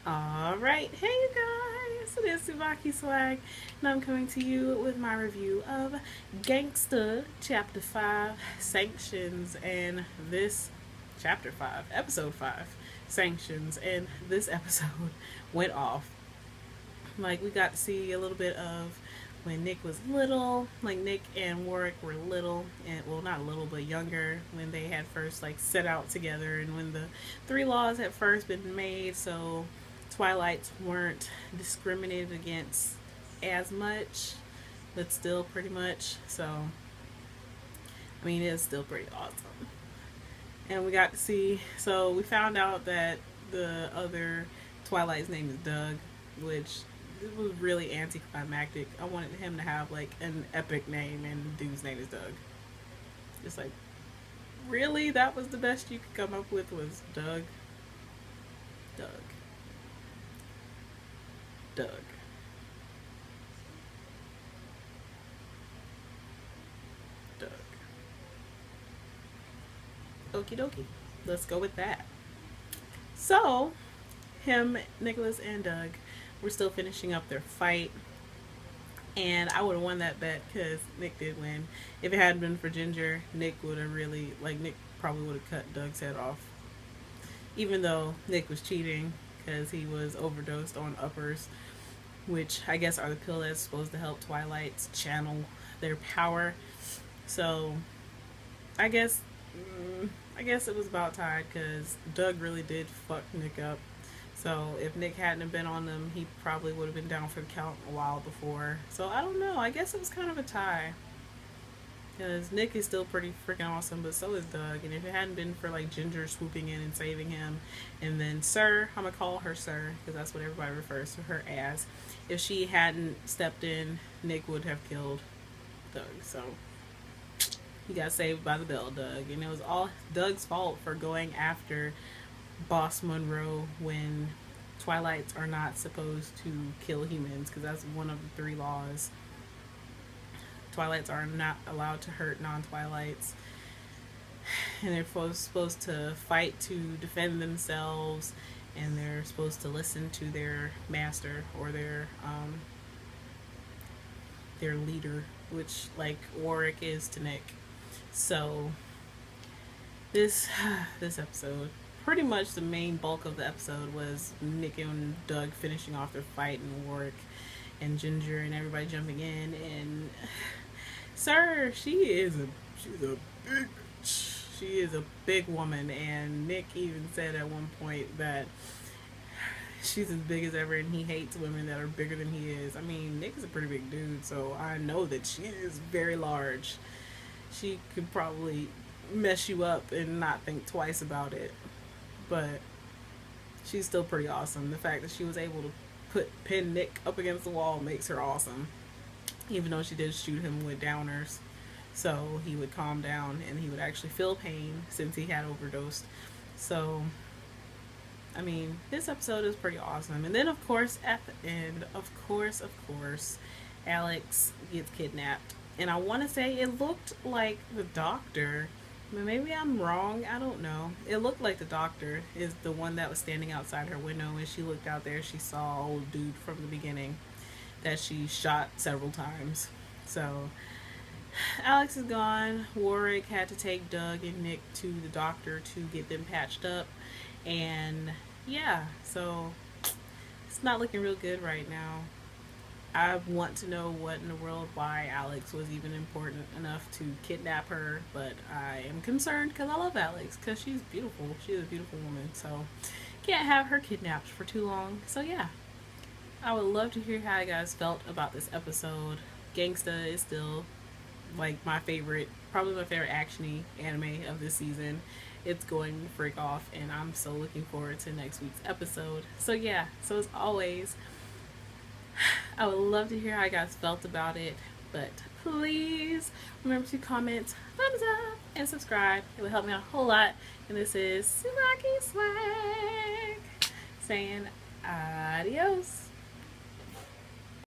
Alright, hey you guys, it is TsubakiSwagg, and I'm coming to you with my review of Gangsta Chapter 5 Sanctions, and this Chapter 5, Episode 5 Sanctions, and this episode went off. Like, we got to see a little bit of when Nick was little, like Nick and Warwick were little, and well, not little, but younger when they had first like set out together, and when the three laws had first been made, so Twilights weren't discriminated against as much, but still pretty much. So, I mean, it's still pretty awesome. And we got to see, so we found out that the other Twilight's name is Doug, which it was really anticlimactic. I wanted him to have like an epic name, and the dude's name is Doug. It's like, really? That was the best you could come up with was Doug? Doug. Doug. Doug. Okie dokie. Let's go with that. So, him, Nicholas, and Doug were still finishing up their fight. And I would have won that bet because Nick did win. If it hadn't been for Ginger, Nick would have really, like, Nick probably would have cut Doug's head off. Even though Nick was cheating because he was overdosed on uppers, which I guess are the pill that's supposed to help Twilights channel their power. So I guess I guess it was about time because Doug really did fuck Nick up. So if Nick hadn't been on them, he probably would have been down for the count a while before. So I don't know. I guess it was kind of a tie because Nick is still pretty freaking awesome, but so is Doug. And if it hadn't been for like Ginger swooping in and saving him, and then Sir, I'm gonna call her Sir because that's what everybody refers to her as. If she hadn't stepped in, Nick would have killed Doug. So he got saved by the bell, Doug, and it was all Doug's fault for going after Boss Monroe when Twilights are not supposed to kill humans because that's one of the three laws. Twilights are not allowed to hurt non-Twilights, and they're supposed to fight to defend themselves, and they're supposed to listen to their master or their leader, which like Warwick is to Nick. So this this episode, pretty much the main bulk of the episode was Nick and Doug finishing off their fight, and Warwick and Ginger and everybody jumping in, and Sir, she's a big she is a big woman, and Nick even said at one point that she's as big as ever, and he hates women that are bigger than he is. I mean, Nick is a pretty big dude, so I know that she is very large. She could probably mess you up and not think twice about it, but she's still pretty awesome. The fact that she was able to pin Nick up against the wall makes her awesome, even though she did shoot him with downers so he would calm down and he would actually feel pain since he had overdosed. So I mean, this episode is pretty awesome. And then of course at the end, of course Alex gets kidnapped, and I want to say it looked like the doctor, but maybe I'm wrong, I don't know. It looked like the doctor is the one that was standing outside her window, and she looked out there, she saw old dude from the beginning that she shot several times. So Alex is gone. Warwick had to take Doug and Nick to the doctor to get them patched up. And yeah, so it's not looking real good right now. I want to know what in the world, why Alex was even important enough to kidnap her, but I am concerned because I love Alex because she's beautiful. She's a beautiful woman, so can't have her kidnapped for too long. So yeah, I would love to hear how you guys felt about this episode. Gangsta is still like my favorite, probably my favorite actiony anime of this season. It's going to freak off, and I'm so looking forward to next week's episode. So yeah, so as always, I would love to hear how you guys felt about it, but please remember to comment, thumbs up, and subscribe. It would help me out a whole lot. And this is TsubakiSwagg saying adios.